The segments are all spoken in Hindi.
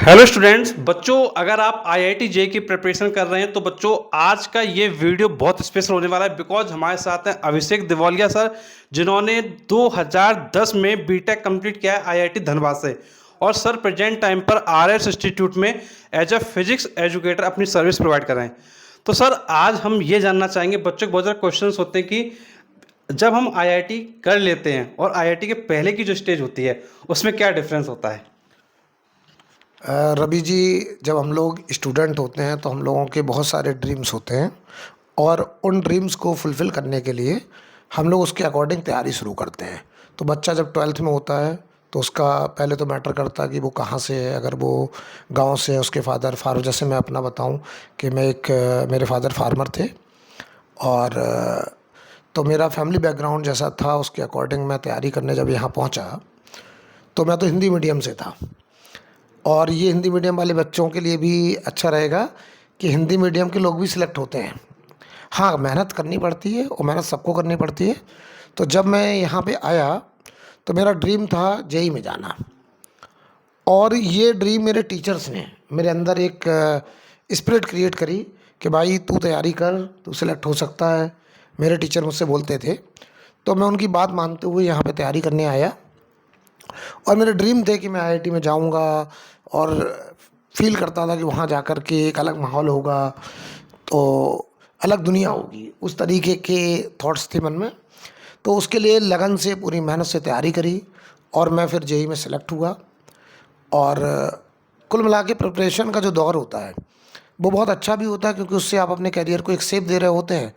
हेलो स्टूडेंट्स, बच्चों अगर आप आईआईटी जेईई की प्रिपरेशन कर रहे हैं तो बच्चों आज का ये वीडियो बहुत स्पेशल होने वाला है बिकॉज हमारे साथ हैं अभिषेक दिवालिया सर, जिन्होंने 2010 में बीटेक कंप्लीट किया है आईआईटी धनबाद से। और सर प्रेजेंट टाइम पर आरएस इंस्टीट्यूट में एज अ फिजिक्स एजुकेटर अपनी सर्विस प्रोवाइड कर रहे हैं। तो सर आज हम ये जानना चाहेंगे, बच्चों के बहुत ज़्यादा क्वेश्चन होते हैं कि जब हम आईआईटी कर लेते हैं और आईआईटी के पहले की जो स्टेज होती है उसमें क्या डिफरेंस होता है। रवि जी, जब हम लोग स्टूडेंट होते हैं तो हम लोगों के बहुत सारे ड्रीम्स होते हैं और उन ड्रीम्स को फुलफ़िल करने के लिए हम लोग उसके अकॉर्डिंग तैयारी शुरू करते हैं। तो बच्चा जब 12th में होता है तो उसका पहले तो मैटर करता है कि वो कहाँ से है। अगर वो गांव से है, उसके फादर फार्मर, जैसे मैं अपना बताऊं कि मेरे फादर फार्मर थे और तो मेरा फैमिली बैकग्राउंड जैसा था उसके अकॉर्डिंग मैं तैयारी करने जब यहाँ पहुँचा तो मैं तो हिंदी मीडियम से था। और ये हिंदी मीडियम वाले बच्चों के लिए भी अच्छा रहेगा कि हिंदी मीडियम के लोग भी सिलेक्ट होते हैं। हाँ, मेहनत करनी पड़ती है और मेहनत सबको करनी पड़ती है। तो जब मैं यहाँ पे आया तो मेरा ड्रीम था जेई में जाना, और ये ड्रीम मेरे टीचर्स ने मेरे अंदर एक स्पिरिट क्रिएट करी कि भाई तू तैयारी कर, तू सिलेक्ट हो सकता है। मेरे टीचर मुझसे बोलते थे तो मैं उनकी बात मानते हुए यहाँ पे तैयारी करने आया। और मेरे ड्रीम थे कि मैं आईआईटी में जाऊंगा और फील करता था कि वहाँ जाकर के एक अलग माहौल होगा, तो अलग दुनिया होगी, उस तरीके के थॉट्स थे मन में। तो उसके लिए लगन से पूरी मेहनत से तैयारी करी और मैं फिर जेई में सेलेक्ट हुआ। और कुल मिला के प्रिपरेशन का जो दौर होता है वो बहुत अच्छा भी होता है, क्योंकि उससे आप अपने करियर को एक शेप दे रहे होते हैं,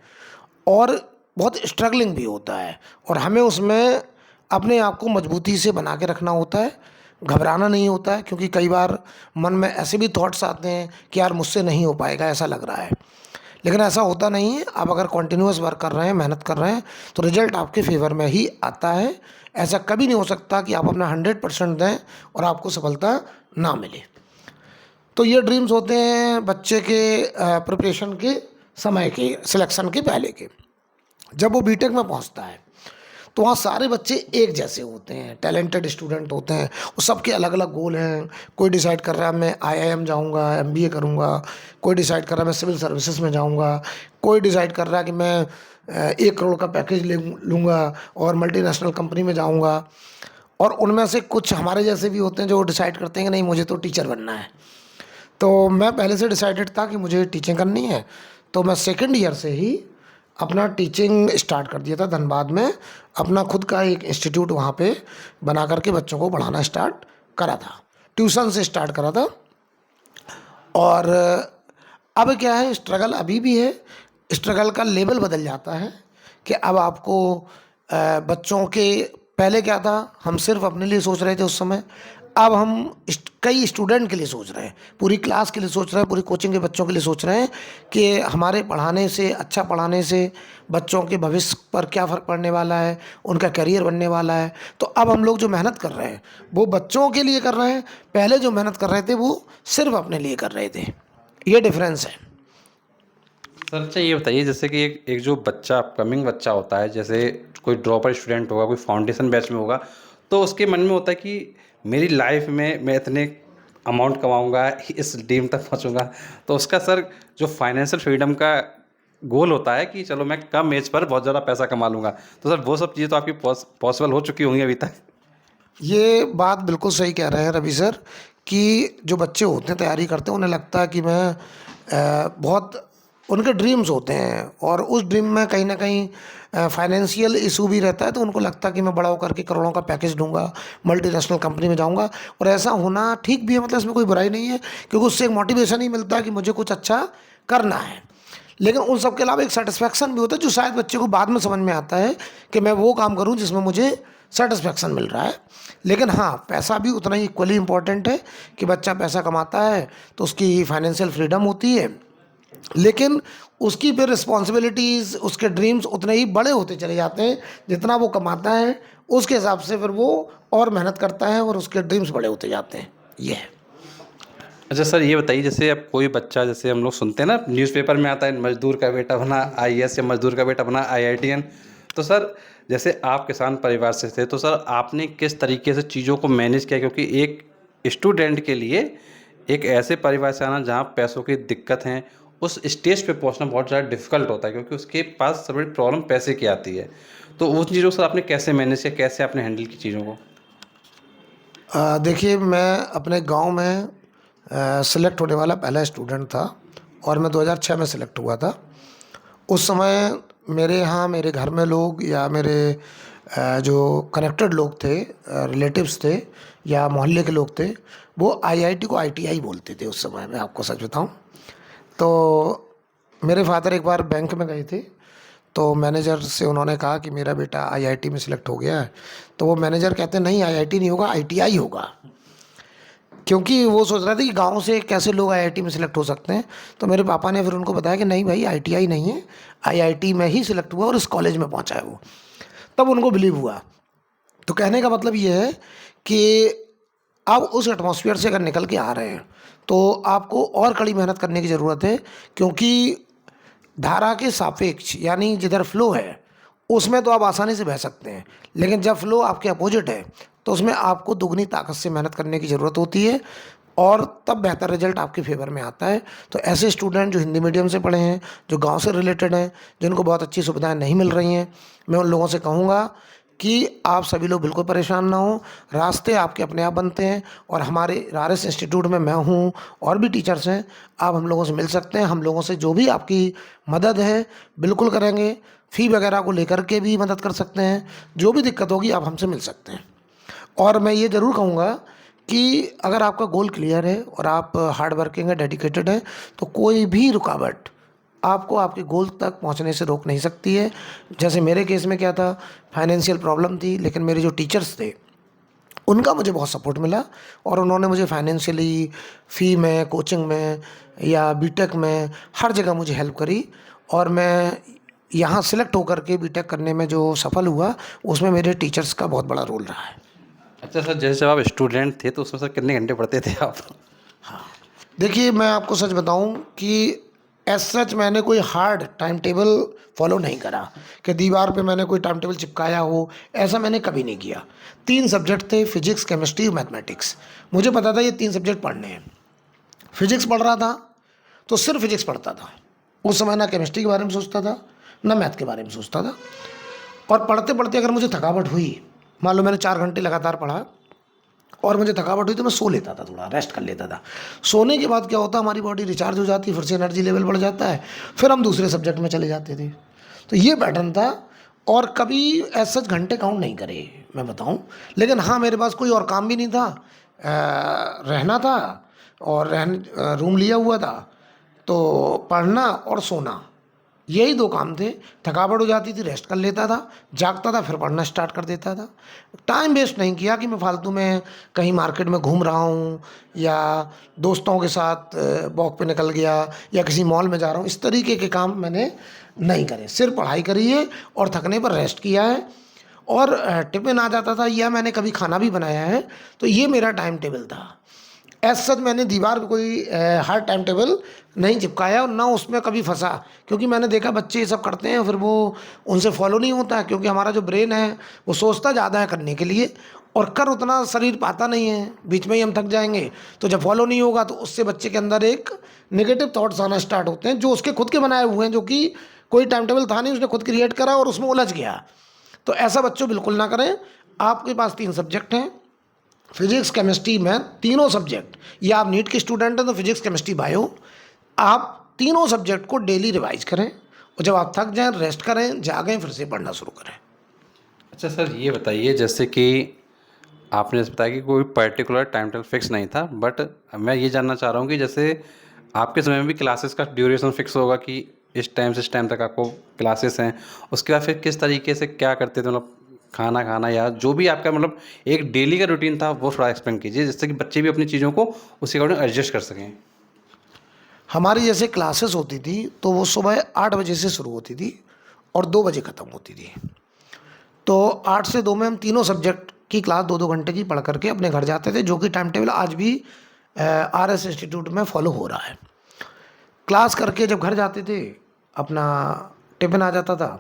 और बहुत स्ट्रगलिंग भी होता है। और हमें उसमें अपने आप को मजबूती से बना के रखना होता है, घबराना नहीं होता है, क्योंकि कई बार मन में ऐसे भी थॉट्स आते हैं कि यार मुझसे नहीं हो पाएगा, ऐसा लग रहा है। लेकिन ऐसा होता नहीं है। आप अगर कॉन्टिन्यूस वर्क कर रहे हैं, मेहनत कर रहे हैं, तो रिजल्ट आपके फेवर में ही आता है। ऐसा कभी नहीं हो सकता कि आप अपना 100% दें और आपको सफलता ना मिले। तो ये ड्रीम्स होते हैं बच्चे के प्रिपरेशन के समय के, सिलेक्शन के पहले के। जब वो बीटेक में पहुंचता है तो वहाँ सारे बच्चे एक जैसे होते हैं, टैलेंटेड स्टूडेंट होते हैं। वो सबके अलग अलग गोल हैं। कोई डिसाइड कर रहा है मैं आईआईएम जाऊंगा, एमबीए करूंगा। कोई डिसाइड कर रहा है मैं सिविल सर्विसेज में जाऊंगा। कोई डिसाइड कर रहा है कि मैं 1 करोड़ का पैकेज ले लूँगा और मल्टीनेशनल कंपनी में जाऊँगा। और उनमें से कुछ हमारे जैसे भी होते हैं जो डिसाइड करते हैं कि नहीं, मुझे तो टीचर बनना है। तो मैं पहले से डिसाइडेड था कि मुझे टीचिंग करनी है। तो मैं सेकेंड ईयर से ही अपना टीचिंग स्टार्ट कर दिया था धनबाद में। अपना खुद का एक इंस्टीट्यूट वहाँ पे बना करके बच्चों को पढ़ाना स्टार्ट करा था। ट्यूशन से स्टार्ट करा था। और अब क्या है, स्ट्रगल अभी भी है। स्ट्रगल का लेवल बदल जाता है कि अब आपको बच्चों के, पहले क्या था, हम सिर्फ अपने लिए सोच रहे थे उस समय। अब हम कई स्टूडेंट के लिए सोच रहे हैं, पूरी क्लास के लिए सोच रहे हैं, पूरी कोचिंग के बच्चों के लिए सोच रहे हैं कि हमारे पढ़ाने से, अच्छा पढ़ाने से बच्चों के भविष्य पर क्या फ़र्क पड़ने वाला है, उनका करियर बनने वाला है। तो अब हम लोग जो मेहनत कर रहे हैं वो बच्चों के लिए कर रहे हैं। पहले जो मेहनत कर रहे थे वो सिर्फ अपने लिए कर रहे थे। ये डिफरेंस है। सर अच्छा ये बताइए, जैसे कि एक जो बच्चा अपकमिंग बच्चा होता है, जैसे कोई ड्रॉपर स्टूडेंट होगा, कोई फाउंडेशन बैच में होगा, तो उसके मन में होता है कि मेरी लाइफ में मैं इतने अमाउंट कमाऊंगा, इस ड्रीम तक पहुंचूंगा। तो उसका सर जो फाइनेंशियल फ्रीडम का गोल होता है कि चलो मैं कम एज पर बहुत ज़्यादा पैसा कमा लूँगा। तो सर वो सब चीज़ें तो आपकी पॉसिबल हो चुकी होंगी अभी तक। ये बात बिल्कुल सही कह रहे हैं रवि सर, कि जो बच्चे होते हैं तैयारी करते हैं उन्हें लगता है कि मैं बहुत, उनके ड्रीम्स होते हैं और उस ड्रीम में कहीं ना कहीं फाइनेंशियल इशू भी रहता है। तो उनको लगता है कि मैं बड़ा होकर के करोड़ों का पैकेज दूंगा, मल्टीनेशनल कंपनी में जाऊंगा। और ऐसा होना ठीक भी है, मतलब इसमें कोई बुराई नहीं है, क्योंकि उससे एक मोटिवेशन ही मिलता है कि मुझे कुछ अच्छा करना है। लेकिन उन सब के अलावा एक सेटिस्फैक्शन भी होता है, जो शायद बच्चे को बाद में समझ में आता है कि मैं वो काम करूं जिसमें मुझे सेटिस्फैक्शन मिल रहा है। लेकिन हाँ, पैसा भी उतना ही इक्वली इम्पोर्टेंट है कि बच्चा पैसा कमाता है तो उसकी फाइनेंशियल फ्रीडम होती है। लेकिन उसकी फिर रिस्पॉन्सिबिलिटीज़, उसके ड्रीम्स उतने ही बड़े होते चले जाते हैं। जितना वो कमाता है उसके हिसाब से फिर वो और मेहनत करता है और उसके ड्रीम्स बड़े होते जाते हैं। ये है। अच्छा सर ये बताइए, जैसे अब कोई बच्चा, जैसे हम लोग सुनते हैं ना न्यूज़पेपर में आता है, मजदूर का बेटा बना आईएएस या मजदूर का बेटा बना आईआईटीएन। तो सर जैसे आप किसान परिवार से थे, तो सर आपने किस तरीके से चीज़ों को मैनेज किया, क्योंकि एक स्टूडेंट के लिए एक ऐसे परिवार से आना जहाँ पैसों की दिक्कत है, उस स्टेज पे पहुँचना बहुत ज़्यादा डिफ़िकल्ट होता है क्योंकि उसके पास सबसे बड़ी प्रॉब्लम पैसे की आती है। तो उन चीज़ों से आपने कैसे मैनेज किया? कैसे आपने हैंडल की चीज़ों को? देखिए मैं अपने गांव में सिलेक्ट होने वाला पहला स्टूडेंट था और मैं 2006 में सिलेक्ट हुआ था। उस समय मेरे यहाँ मेरे घर में लोग या मेरे जो कनेक्टेड लोग थे, रिलेटिव्स थे या मोहल्ले के लोग थे, वो आईआईटी को आईटीआई बोलते थे उस समय, मैं आपको सच बताऊं। तो मेरे फादर एक बार बैंक में गए थे, तो मैनेजर से उन्होंने कहा कि मेरा बेटा आईआईटी में सिलेक्ट हो गया है। तो वो मैनेजर कहते नहीं, आईआईटी नहीं होगा, आईटीआई होगा। क्योंकि वो सोच रहा था कि गांव से कैसे लोग आईआईटी में सिलेक्ट हो सकते हैं। तो मेरे पापा ने फिर उनको बताया कि नहीं भाई, आईटीआई नहीं है, आईआईटी में ही सिलेक्ट हुआ और इस कॉलेज में पहुंचा है वो। तब उनको बिलीव हुआ। तो कहने का मतलब ये है कि आप उस एटमॉस्फेयर से अगर निकल के आ रहे हैं तो आपको और कड़ी मेहनत करने की ज़रूरत है, क्योंकि धारा के सापेक्ष यानी जिधर फ्लो है उसमें तो आप आसानी से बह सकते हैं, लेकिन जब फ्लो आपके अपोजिट है तो उसमें आपको दुगनी ताकत से मेहनत करने की ज़रूरत होती है और तब बेहतर रिजल्ट आपके फेवर में आता है। तो ऐसे स्टूडेंट जो हिंदी मीडियम से पढ़े हैं, जो गांव से रिलेटेड हैं, जिनको बहुत अच्छी सुविधाएं नहीं मिल रही हैं, मैं उन लोगों से कहूँगा कि आप सभी लोग बिल्कुल परेशान ना हो। रास्ते आपके अपने आप बनते हैं और हमारे आरएस इंस्टीट्यूट में मैं हूँ और भी टीचर्स हैं, आप हम लोगों से मिल सकते हैं। हम लोगों से जो भी आपकी मदद है बिल्कुल करेंगे। फ़ी वगैरह को लेकर के भी मदद कर सकते हैं, जो भी दिक्कत होगी आप हमसे मिल सकते हैं। और मैं ये ज़रूर कहूँगा कि अगर आपका गोल क्लियर है और आप हार्ड वर्किंग है, डेडिकेटेड है, तो कोई भी रुकावट आपको आपके गोल तक पहुंचने से रोक नहीं सकती है। जैसे मेरे केस में क्या था, फाइनेंशियल प्रॉब्लम थी, लेकिन मेरे जो टीचर्स थे उनका मुझे बहुत सपोर्ट मिला और उन्होंने मुझे फाइनेंशियली, फ़ी में, कोचिंग में या बीटेक में हर जगह मुझे हेल्प करी। और मैं यहाँ सिलेक्ट होकर के बीटेक करने में जो सफल हुआ, उसमें मेरे टीचर्स का बहुत बड़ा रोल रहा है। अच्छा सर, जैसे जब आप स्टूडेंट थे तो उसमें सर कितने घंटे पढ़ते थे आप? देखिए मैं आपको सच बताऊं कि एज सच मैंने कोई हार्ड टाइम टेबल फॉलो नहीं करा कि दीवार पे मैंने कोई टाइम टेबल चिपकाया हो, ऐसा मैंने कभी नहीं किया। 3 सब्जेक्ट थे, फिजिक्स, केमिस्ट्री, मैथमेटिक्स। मुझे पता था ये 3 सब्जेक्ट पढ़ने हैं। फिजिक्स पढ़ रहा था तो सिर्फ फिजिक्स पढ़ता था। उस समय ना केमिस्ट्री के बारे में सोचता था, ना मैथ के बारे में सोचता था। और पढ़ते पढ़ते अगर मुझे थकावट हुई, मान लो मैंने 4 घंटे लगातार पढ़ा और मुझे थकावट हुई, तो मैं सो लेता था, थोड़ा रेस्ट कर लेता था। सोने के बाद क्या होता, हमारी बॉडी रिचार्ज हो जाती है, फिर से एनर्जी लेवल बढ़ जाता है, फिर हम दूसरे सब्जेक्ट में चले जाते थे। तो ये पैटर्न था। और कभी ऐसा सच घंटे काउंट नहीं करे मैं बताऊं। लेकिन हाँ, मेरे पास कोई और काम भी नहीं था, रहना था और रूम लिया हुआ था, तो पढ़ना और सोना, यही 2 काम थे। थकावट हो जाती थी, रेस्ट कर लेता था, जागता था, फिर पढ़ना स्टार्ट कर देता था। टाइम वेस्ट नहीं किया कि मैं फालतू में कहीं मार्केट में घूम रहा हूँ या दोस्तों के साथ वॉक पे निकल गया या किसी मॉल में जा रहा हूँ, इस तरीके के काम मैंने नहीं करे। सिर्फ पढ़ाई करी है और थकने पर रेस्ट किया है। और टिफ़िन आ जाता था या मैंने कभी खाना भी बनाया है, तो ये मेरा टाइम टेबल था। एज सच मैंने दीवार पे कोई हार्ड टाइम टेबल नहीं चिपकाया और ना उसमें कभी फंसा, क्योंकि मैंने देखा बच्चे ये सब करते हैं, फिर वो उनसे फॉलो नहीं होता है, क्योंकि हमारा जो ब्रेन है वो सोचता ज़्यादा है करने के लिए और कर उतना शरीर पाता नहीं है, बीच में ही हम थक जाएंगे। तो जब फॉलो नहीं होगा तो उससे बच्चे के अंदर एक नेगेटिव थॉट्स आना स्टार्ट होते हैं, जो उसके खुद के बनाए हुए हैं, जो कि कोई टाइम टेबल था नहीं, उसने खुद क्रिएट करा और उसमें उलझ गया। तो ऐसा बच्चों बिल्कुल ना करें। आपके पास 3 सब्जेक्ट हैं, फिजिक्स, केमिस्ट्री, मैथ, तीनों सब्जेक्ट, या आप नीट के स्टूडेंट हैं तो फिजिक्स, केमिस्ट्री, बायो, आप तीनों सब्जेक्ट को डेली रिवाइज करें और जब आप थक जाएं रेस्ट करें, जागें, फिर से पढ़ना शुरू करें। अच्छा सर, ये बताइए जैसे कि आपने जैसे बताया कि कोई पर्टिकुलर टाइम टेबल फिक्स नहीं था, बट मैं ये जानना चाह रहा हूँ कि जैसे आपके समय में भी क्लासेस का ड्यूरेशन फिक्स होगा कि इस टाइम से इस टाइम तक आपको क्लासेस हैं, उसके बाद फिर किस तरीके से क्या करते थे, मतलब खाना खाना या जो भी आपका मतलब एक डेली का रूटीन था वो थोड़ा एक्सप्लेन कीजिए, जिससे कि बच्चे भी अपनी चीज़ों को उसी अकॉर्डिंग एडजस्ट कर सकें। हमारी जैसे क्लासेस होती थी तो वो सुबह 8 बजे से शुरू होती थी और 2 बजे ख़त्म होती थी। तो 8 से 2 में हम तीनों सब्जेक्ट की क्लास 2-2 घंटे की पढ़ करके अपने घर जाते थे, जो कि टाइम टेबल आज भी आरएस इंस्टीट्यूट में फॉलो हो रहा है। क्लास करके जब घर जाते थे, अपना टिफ़िन आ जाता था,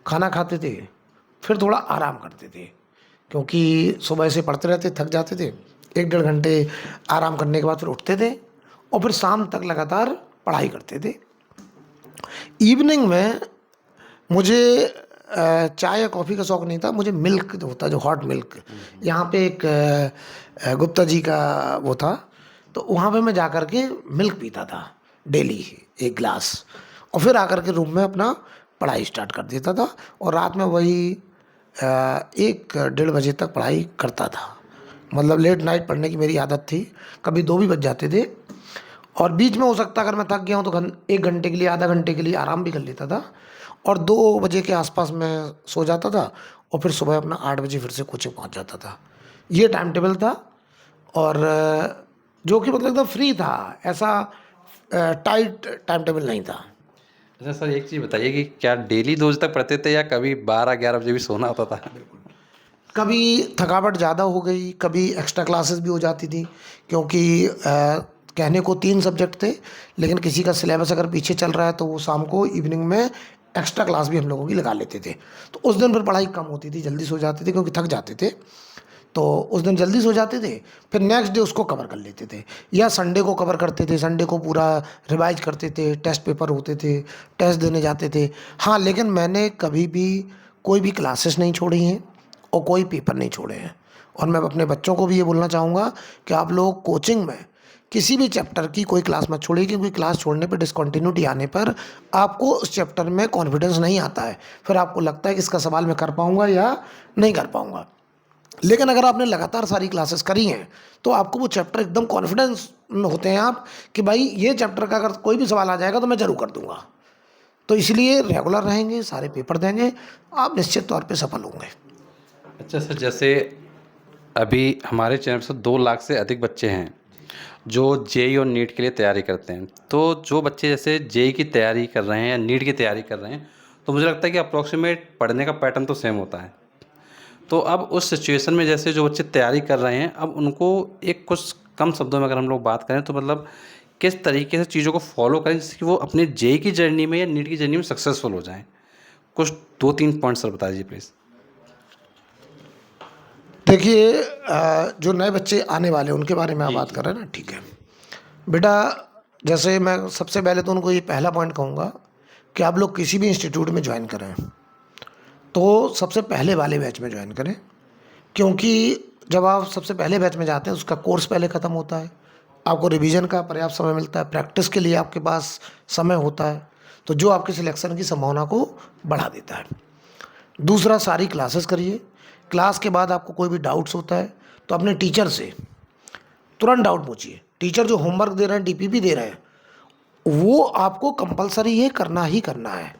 खाना खाते थे, फिर थोड़ा आराम करते थे, क्योंकि सुबह से पढ़ते रहते, थक जाते थे, 1 डेढ़ घंटे आराम करने के बाद फिर उठते थे और फिर शाम तक लगातार पढ़ाई करते थे। इवनिंग में मुझे चाय या कॉफ़ी का शौक़ नहीं था, मुझे मिल्क जो होता है, जो हॉट मिल्क, यहाँ पे एक गुप्ता जी का वो था, तो वहाँ पे मैं जा कर के मिल्क पीता था डेली 1 ग्लास, और फिर आकर के रूम में अपना पढ़ाई स्टार्ट कर देता था और रात में वही 1 डेढ़ बजे तक पढ़ाई करता था। मतलब लेट नाइट पढ़ने की मेरी आदत थी, कभी 2 भी बज जाते थे और बीच में हो सकता अगर मैं थक गया हूँ तो 1 घंटे के लिए, आधा घंटे के लिए आराम भी कर लेता था और 2 बजे के आसपास मैं सो जाता था और फिर सुबह अपना 8 बजे फिर से कोचिंग पहुँच जाता था। ये टाइम टेबल था और जो कि मतलब एकदम फ्री था, ऐसा टाइट टाइम टेबल नहीं था। अच्छा सर, एक चीज़ बताइए कि क्या डेली 2 बजे तक पढ़ते थे या कभी 12-11 बजे भी सोना होता था? कभी थकावट ज़्यादा हो गई, कभी एक्स्ट्रा क्लासेस भी हो जाती थी क्योंकि कहने को 3 सब्जेक्ट थे, लेकिन किसी का सिलेबस अगर पीछे चल रहा है तो वो शाम को इवनिंग में एक्स्ट्रा क्लास भी हम लोगों की लगा लेते थे। तो उस दिन फिर पढ़ाई कम होती थी, जल्दी सो जाते थे क्योंकि थक जाते थे। तो उस दिन जल्दी सो जाते थे, फिर नेक्स्ट डे उसको कवर कर लेते थे या संडे को कवर करते थे, संडे को पूरा रिवाइज करते थे, टेस्ट पेपर होते थे, टेस्ट देने जाते थे। हाँ, लेकिन मैंने कभी भी कोई भी क्लासेस नहीं छोड़ी हैं और कोई पेपर नहीं छोड़े हैं और मैं अपने बच्चों को भी ये बोलना चाहूँगा कि आप लोग कोचिंग में किसी भी चैप्टर की कोई क्लास मत छोड़िए, क्योंकि क्लास छोड़ने पर, डिसकंटिन्यूटी आने पर आपको उस चैप्टर में कॉन्फिडेंस नहीं आता है। फिर आपको लगता है कि इसका सवाल मैं कर पाऊँगा या नहीं कर पाऊँगा। लेकिन अगर आपने लगातार सारी क्लासेस करी हैं तो आपको वो चैप्टर एकदम कॉन्फिडेंस में होते हैं आप कि भाई ये चैप्टर का अगर कोई भी सवाल आ जाएगा तो मैं ज़रूर कर दूँगा। तो इसलिए रेगुलर रहेंगे, सारे पेपर देंगे, आप निश्चित तौर पे सफल होंगे। अच्छा सर, जैसे अभी हमारे चैनल से 2 लाख से अधिक बच्चे हैं जो जेईई और नीट के लिए तैयारी करते हैं। तो जो बच्चे जैसे जेईई की तैयारी कर रहे हैं या नीट की तैयारी कर रहे हैं, तो मुझे लगता है कि अप्रॉक्सीमेट पढ़ने का पैटर्न तो सेम होता है। तो अब उस सिचुएशन में जैसे जो बच्चे तैयारी कर रहे हैं, अब उनको एक कुछ कम शब्दों में अगर हम लोग बात करें तो मतलब किस तरीके से चीज़ों को फॉलो करें जिससे कि वो अपने जेईई की जर्नी में या नीट की जर्नी में सक्सेसफुल हो जाएँ? कुछ 2-3 पॉइंट सर बता दीजिए प्लीज़। देखिए, जो नए बच्चे आने वाले हैं उनके बारे में आप जी, बात जी। कर रहे हैं ना, ठीक है। बेटा, जैसे मैं सबसे पहले तो उनको ये पहला पॉइंट कहूँगा कि आप लोग किसी भी इंस्टीट्यूट में ज्वाइन करें तो सबसे पहले वाले बैच में ज्वाइन करें, क्योंकि जब आप सबसे पहले बैच में जाते हैं उसका कोर्स पहले ख़त्म होता है, आपको रिवीजन का पर्याप्त समय मिलता है, प्रैक्टिस के लिए आपके पास समय होता है, तो जो आपके सिलेक्शन की संभावना को बढ़ा देता है। दूसरा, सारी क्लासेस करिए। क्लास के बाद आपको कोई भी डाउट्स होता है तो अपने टीचर से तुरंत डाउट पूछिए। टीचर जो होमवर्क दे रहे हैं, डीपीपी दे रहे हैं, वो आपको कंपलसरी है, करना ही करना है,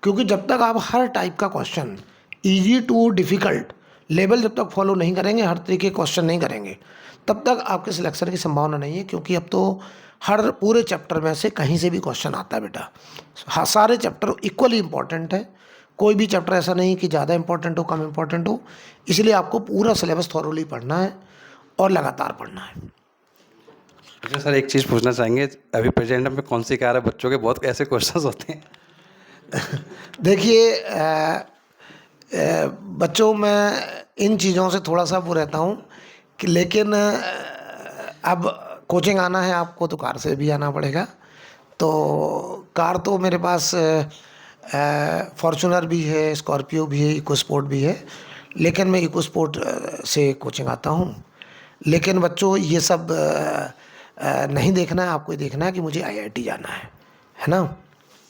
क्योंकि जब तक आप हर टाइप का question, easy too difficult level जब तक फॉलो नहीं करेंगे, हर तरीके के क्वेश्चन नहीं करेंगे, तब तक आपके सिलेक्शन की संभावना नहीं है। क्योंकि अब तो हर पूरे चैप्टर में से कहीं से भी क्वेश्चन आता है बेटा। हाँ, सारे चैप्टर इक्वली इम्पॉर्टेंट है, कोई भी चैप्टर ऐसा नहीं कि ज़्यादा इंपॉर्टेंट हो, कम इम्पॉर्टेंट हो। इसलिए आपको पूरा सिलेबस थॉरोली पढ़ना है और लगातार पढ़ना है। अच्छा सर, एक चीज़ पूछना चाहेंगे, अभी प्रेजेंट में कौन सी कार है? बच्चों के बहुत ऐसे क्वेश्चंस होते हैं। देखिए, बच्चों में इन चीज़ों से थोड़ा सा वो रहता हूँ कि, लेकिन अब कोचिंग आना है आपको तो कार से भी आना पड़ेगा। तो कार तो मेरे पास फॉर्च्यूनर भी है, स्कॉर्पियो भी है, इको स्पोर्ट भी है, लेकिन मैं इको स्पोर्ट से कोचिंग आता हूँ। लेकिन बच्चों, ये सब नहीं देखना है, आपको ये देखना है कि मुझे आईआईटी जाना है ना।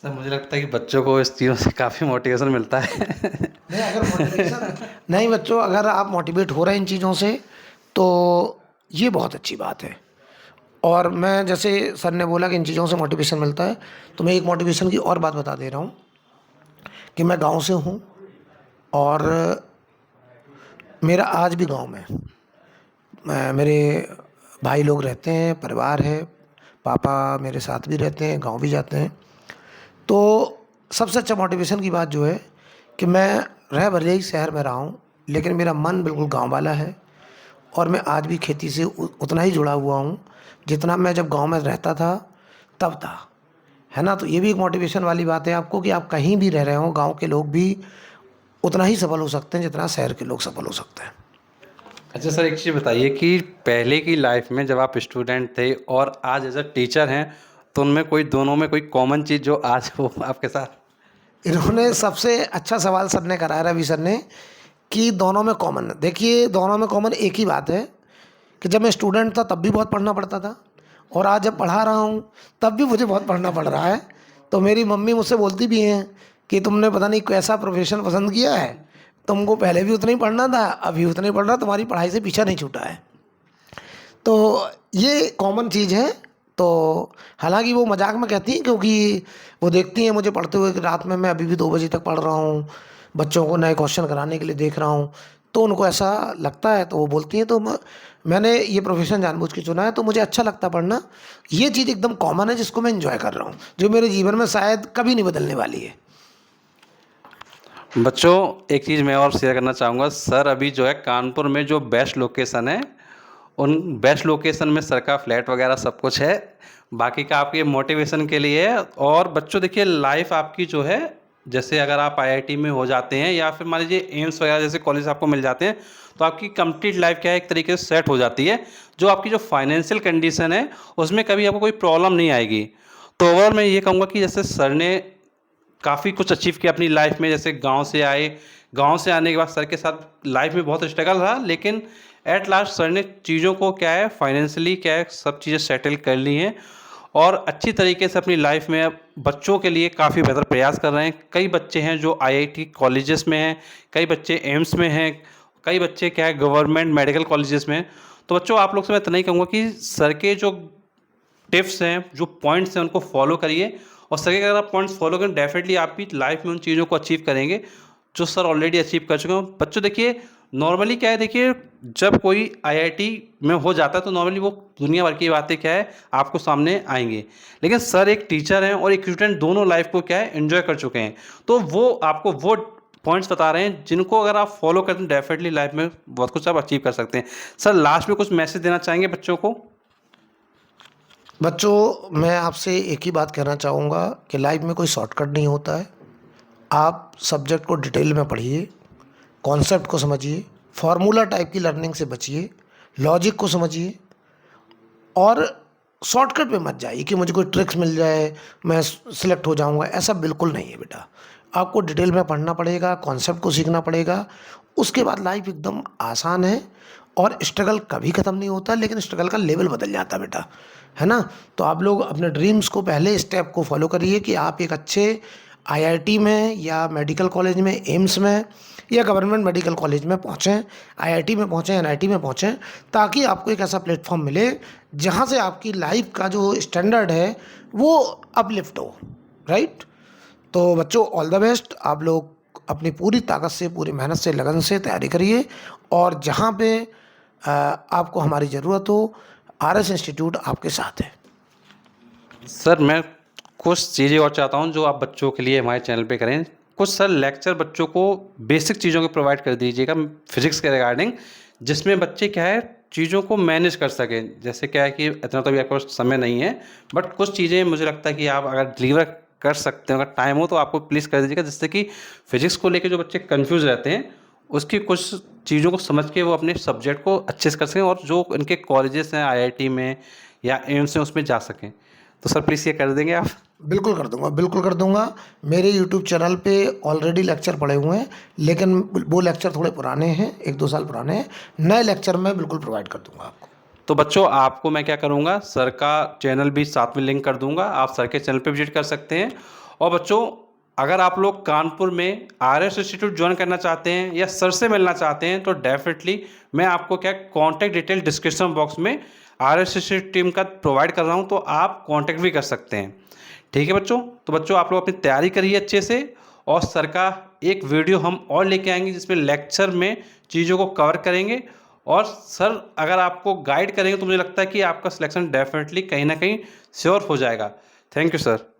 सर मुझे लगता है कि बच्चों को इस चीज़ों से काफ़ी मोटिवेशन मिलता है। नहीं, अगर मोटिवेशन नहीं बच्चों, अगर आप मोटिवेट हो रहे हैं इन चीज़ों से तो ये बहुत अच्छी बात है। और मैं, जैसे सर ने बोला कि इन चीज़ों से मोटिवेशन मिलता है, तो मैं एक मोटिवेशन की और बात बता दे रहा हूँ कि मैं गांव से हूँ और मेरा आज भी गांव में मेरे भाई लोग रहते हैं, परिवार है, पापा मेरे साथ भी रहते हैं, गांव भी जाते हैं। तो सबसे अच्छा मोटिवेशन की बात जो है कि मैं रह भले ही शहर में रहा हूँ, लेकिन मेरा मन बिल्कुल गांव वाला है और मैं आज भी खेती से उतना ही जुड़ा हुआ हूँ जितना मैं जब गांव में रहता था तब था, है ना। तो ये भी एक मोटिवेशन वाली बात है आपको कि आप कहीं भी रह रहे हो, गांव के लोग भी उतना ही सफल हो सकते हैं जितना शहर के लोग सफल हो सकते हैं। अच्छा सर, एक चीज़ बताइए कि पहले की लाइफ में जब आप स्टूडेंट थे और आज एज अ टीचर हैं, तो उनमें कोई दोनों में कोई कॉमन चीज़ जो आज हो आपके साथ? इन्होंने सबसे अच्छा सवाल सर ने करा है, रवि सर ने, कि दोनों में कॉमन, देखिए दोनों में कॉमन एक ही बात है कि जब मैं स्टूडेंट था तब भी बहुत पढ़ना पड़ता था, और आज जब पढ़ा रहा हूँ तब भी मुझे बहुत पढ़ना पड़ रहा है। तो मेरी मम्मी मुझसे बोलती भी हैं कि तुमने पता नहीं कैसा प्रोफेशन पसंद किया है, तुमको पहले भी उतना ही पढ़ना था, अभी उतना ही पढ़ रहा, तुम्हारी पढ़ाई से पीछा नहीं छूटा है। तो ये कॉमन चीज़ है। तो हालांकि वो मजाक में कहती हैं, क्योंकि वो देखती हैं मुझे पढ़ते हुए कि रात में मैं अभी भी 2 बजे तक पढ़ रहा हूँ, बच्चों को नए क्वेश्चन कराने के लिए देख रहा हूँ, तो उनको ऐसा लगता है, तो वो बोलती हैं। तो मैंने ये प्रोफेशन जानबूझ के चुना है, तो मुझे अच्छा लगता है पढ़ना। ये चीज़ एकदम कॉमन है जिसको मैं इंजॉय कर रहा हूँ, जो मेरे जीवन में शायद कभी नहीं बदलने वाली है। बच्चों, एक चीज़ मैं और शेयर करना चाहूँगा। सर अभी जो है कानपुर में जो बेस्ट लोकेशन है, उन बेस्ट लोकेशन में सर का फ्लैट वगैरह सब कुछ है। बाकी का आपके मोटिवेशन के लिए है। और बच्चों देखिए, लाइफ आपकी जो है, जैसे अगर आप आईआईटी में हो जाते हैं या फिर मान लीजिए एम्स वगैरह जैसे कॉलेज आपको मिल जाते हैं, तो आपकी कंप्लीट लाइफ क्या है, एक तरीके से सेट हो जाती है। जो आपकी जो फाइनेंशियल कंडीशन है, उसमें कभी आपको कोई प्रॉब्लम नहीं आएगी। तो ओवरऑल मैं ये कहूँगा कि जैसे सर ने काफ़ी कुछ अचीव किया अपनी लाइफ में। जैसे गांव से आए, गांव से आने के बाद सर के साथ लाइफ में बहुत स्ट्रगल रहा, लेकिन एट लास्ट सर ने चीज़ों को क्या है, फाइनेंशियली क्या है, सब चीज़ें सेटल कर ली हैं और अच्छी तरीके से अपनी लाइफ में अब बच्चों के लिए काफ़ी बेहतर प्रयास कर रहे हैं। कई बच्चे हैं जो आईआईटी कॉलेजेस में हैं, कई बच्चे एम्स में हैं, कई बच्चे क्या है गवर्नमेंट मेडिकल कॉलेजेस में हैं। तो बच्चों, आप लोग से मैं इतना ही कहूँगा कि सर के जो टिप्स हैं, जो पॉइंट्स हैं, उनको फॉलो करिए। और सर के अगर आप पॉइंट्स फॉलो करें, डेफिनेटली आप भी लाइफ में उन चीज़ों को अचीव करेंगे जो सर ऑलरेडी अचीव कर चुके हैं। बच्चों देखिए, नॉर्मली क्या है, देखिए जब कोई आईआईटी में हो जाता है तो नॉर्मली वो दुनिया भर की बातें क्या है आपको सामने आएंगी, लेकिन सर एक टीचर हैं और एक स्टूडेंट दोनों लाइफ को क्या है एंजॉय कर चुके हैं। तो वो आपको वो पॉइंट्स बता रहे हैं जिनको अगर आप फॉलो करते हैं, डेफिनेटली लाइफ में बहुत कुछ आप अचीव कर सकते हैं। सर लास्ट में कुछ मैसेज देना चाहेंगे बच्चों को? बच्चों, मैं आपसे एक ही बात कहना चाहूँगा कि लाइफ में कोई शॉर्टकट नहीं होता है। आप सब्जेक्ट को डिटेल में पढ़िए, कॉन्सेप्ट को समझिए, फार्मूला टाइप की लर्निंग से बचिए, लॉजिक को समझिए, और शॉर्टकट पे मत जाइए कि मुझे कोई ट्रिक्स मिल जाए मैं सिलेक्ट हो जाऊंगा। ऐसा बिल्कुल नहीं है बेटा। आपको डिटेल में पढ़ना पड़ेगा, कॉन्सेप्ट को सीखना पड़ेगा, उसके बाद लाइफ एकदम आसान है। और स्ट्रगल कभी ख़त्म नहीं होता, लेकिन स्ट्रगल का लेवल बदल जाता है बेटा, है ना। तो आप लोग अपने ड्रीम्स को, पहले स्टेप को फॉलो करिए कि आप एक अच्छे आईआईटी में या मेडिकल कॉलेज में, एम्स में या गवर्नमेंट मेडिकल कॉलेज में पहुँचें, आईआईटी में पहुँचें, एनआईटी में पहुँचें, ताकि आपको एक ऐसा प्लेटफॉर्म मिले जहाँ से आपकी लाइफ का जो स्टैंडर्ड है वो अपलिफ्ट हो, राइट। तो बच्चों, ऑल द बेस्ट। आप लोग अपनी पूरी ताकत से, पूरी मेहनत से, लगन से तैयारी करिए, और जहाँ पे आपको हमारी ज़रूरत हो, आरएस इंस्टीट्यूट आपके साथ है। सर मैं कुछ चीज़ें और चाहता हूँ जो आप बच्चों के लिए हमारे चैनल पे करें। कुछ सर लेक्चर बच्चों को बेसिक चीज़ों के प्रोवाइड कर दीजिएगा फिजिक्स के रिगार्डिंग, जिसमें बच्चे क्या है चीज़ों को मैनेज कर सकें। जैसे क्या है कि इतना तो अभी आपके पास समय नहीं है, बट कुछ चीज़ें मुझे लगता है कि आप अगर डिलीवर कर सकते हो, अगर टाइम हो तो आपको प्लीज़ कर दीजिएगा, जिससे कि फिजिक्स को लेकर जो बच्चे कन्फ्यूज़ रहते हैं उसकी कुछ चीज़ों को समझ के वो अपने सब्जेक्ट को अच्छे से कर सकें और जो इनके कॉलेजेस हैं आईआईटी में या एम्स में उसमें जा सकें। तो सर प्लीज़ ये कर देंगे आप? बिल्कुल कर दूंगा, बिल्कुल कर दूंगा। मेरे यूट्यूब चैनल पे ऑलरेडी लेक्चर पड़े हुए हैं, लेकिन वो लेक्चर थोड़े पुराने हैं, 1-2 साल पुराने हैं। नए लेक्चर मैं बिल्कुल प्रोवाइड कर दूंगा आपको। तो बच्चों, आपको मैं क्या करूँगा, सर का चैनल भी साथ में लिंक कर दूँगा, आप सर के चैनल पे विजिट कर सकते हैं। और बच्चों, अगर आप लोग कानपुर में आरएस इंस्टीट्यूट ज्वाइन करना चाहते हैं या सर से मिलना चाहते हैं, तो डेफिनेटली मैं आपको क्या कॉन्टैक्ट डिटेल डिस्क्रिप्शन बॉक्स में आरएस इंस्टीट्यूट टीम का प्रोवाइड कर रहा हूँ, तो आप कॉन्टैक्ट भी कर सकते हैं। ठीक है बच्चों? तो बच्चों, आप लोग अपनी तैयारी करिए अच्छे से, और सर का एक वीडियो हम और लेके आएंगे जिसमें लेक्चर में चीज़ों को कवर करेंगे। और सर अगर आपको गाइड करेंगे तो मुझे लगता है कि आपका सिलेक्शन डेफिनेटली कहीं ना कहीं श्योर हो जाएगा। Thank you sir.